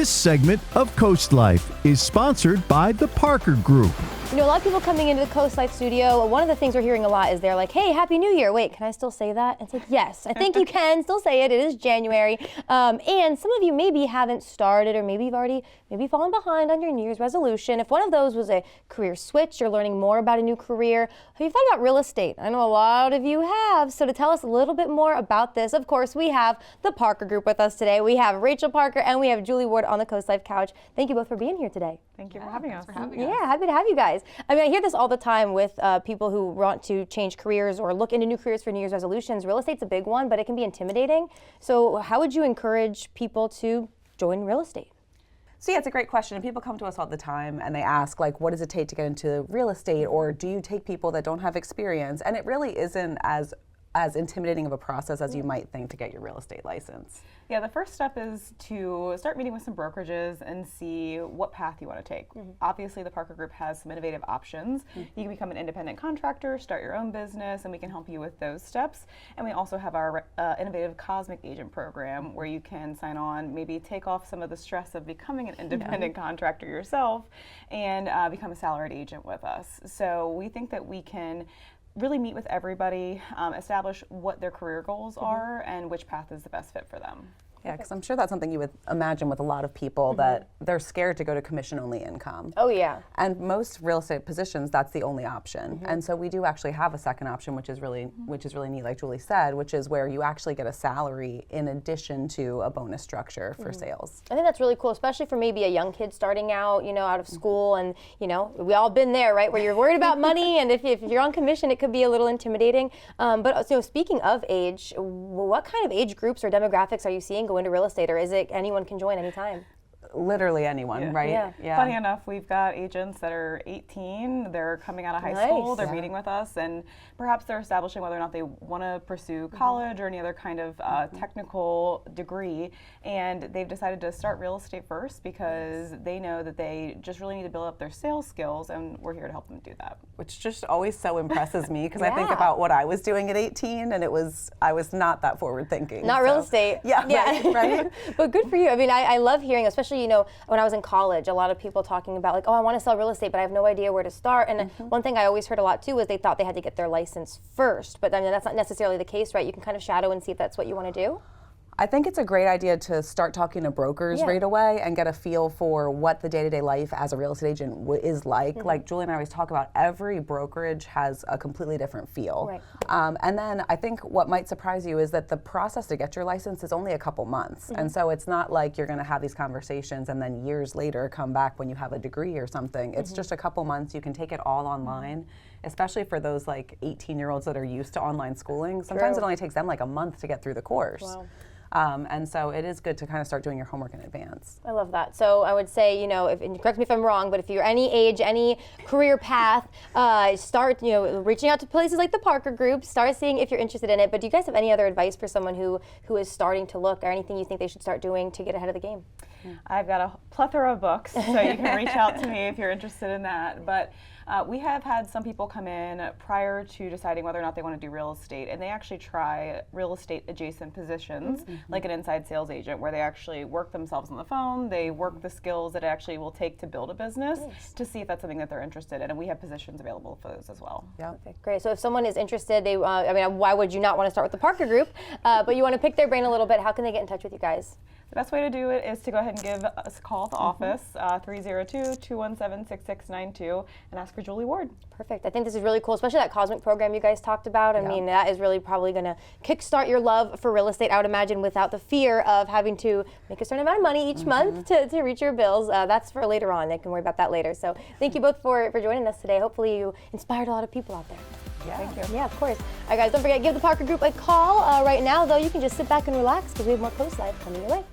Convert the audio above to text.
This segment of CoastLife is sponsored by the Parker Group. You know, a lot of people coming into the CoastLife studio, one of the things we're hearing a lot is they're like, hey, Happy New Year. Wait, can I still say that? It's like, yes, I think you can still say it. It is January. And some of you maybe haven't started, or maybe you've already fallen behind on your New Year's resolution. If one of those was a career switch, you're learning more about a new career, have you thought about real estate? I know a lot of you have. So to tell us a little bit more about this, of course, we have the Parker Group with us today. We have Rachel Parker and we have Julie Ward on the CoastLife couch. Thank you both for being here today. Thank you for having us. Yeah, happy to have you guys. I mean, I hear this all the time with people who want to change careers or look into new careers for New Year's resolutions. Real estate's a big one, but it can be intimidating. So how would you encourage people to join real estate? So yeah, it's a great question. And people come to us all the time and they ask, like, what does it take to get into real estate? Or do you take people that don't have experience? And it really isn't as intimidating of a process as you might think to get your real estate license. Yeah, the first step is to start meeting with some brokerages and see what path you want to take. Obviously, the Parker Group has some innovative options. You can become an independent contractor, start your own business, and we can help you with those steps. And we also have our innovative Cosmic Agent program where you can sign on, maybe take off some of the stress of becoming an independent contractor yourself and become a salaried agent with us. So we think that we can really meet with everybody, establish what their career goals are and which path is the best fit for them. Yeah, because I'm sure that's something you would imagine with a lot of people that they're scared to go to commission-only income. Oh yeah. And most real estate positions, that's the only option. And so we do actually have a second option, which is really neat, like Julie said, which is where you actually get a salary in addition to a bonus structure for sales. I think that's really cool, especially for maybe a young kid starting out, you know, out of school, and you know, we all been there, right? Where you're worried about money, and if you're on commission, it could be a little intimidating. But so speaking of age, what kind of age groups or demographics are you seeing go into real estate, or is it anyone can join anytime? Literally anyone, right? Yeah. Funny enough, we've got agents that are 18, they're coming out of high school, they're meeting with us, and perhaps they're establishing whether or not they want to pursue college or any other kind of technical degree, and they've decided to start real estate first because they know that they just really need to build up their sales skills, and we're here to help them do that. Which just always so impresses me because I think about what I was doing at 18 and I was not that forward thinking. Not real estate. Yeah. Right? But good for you. I mean, I love hearing, especially, you know, when I was in college, a lot of people talking about like, oh, I want to sell real estate, but I have no idea where to start. And one thing I always heard a lot too was they thought they had to get their license first. But I mean, that's not necessarily the case, right? You can kind of shadow and see if that's what you want to do. I think it's a great idea to start talking to brokers right away and get a feel for what the day-to-day life as a real estate agent is like. Like Julie and I always talk about, every brokerage has a completely different feel. Right. And then I think what might surprise you is that the process to get your license is only a couple months. And so it's not like you're going to have these conversations and then years later come back when you have a degree or something. It's just a couple months. You can take it all online. Especially for those like 18-year-olds that are used to online schooling. Sometimes it only takes them like a month to get through the course. Wow. And so it is good to kind of start doing your homework in advance. I love that. So I would say, you know, and correct me if I'm wrong, but if you're any age, any career path, start, you know, reaching out to places like the Parker Group, start seeing if you're interested in it. But do you guys have any other advice for someone who is starting to look, or anything you think they should start doing to get ahead of the game? I've got a plethora of books, so you can reach out to me if you're interested in that. But we have had some people come in prior to deciding whether or not they want to do real estate, and they actually try real estate adjacent positions, like an inside sales agent, where they actually work themselves on the phone, they work the skills that it actually will take to build a business to see if that's something that they're interested in, and we have positions available for those as well. Yeah. Okay, great. So if someone is interested, they, I mean, why would you not want to start with the Parker Group? But you want to pick their brain a little bit, how can they get in touch with you guys? The best way to do it is to go ahead and give us a call at the office, 302-217-6692, and ask for Julie Ward. Perfect. I think this is really cool, especially that Cosmic program you guys talked about. I mean, that is really probably going to kickstart your love for real estate, I would imagine, without the fear of having to make a certain amount of money each month to reach your bills. That's for later on. They can worry about that later. So thank you both for joining us today. Hopefully you inspired a lot of people out there. Yeah. Thank you. Yeah, of course. All right, guys, don't forget, give the Parker Group a call. Right now, though, you can just sit back and relax because we have more CoastLife coming your way.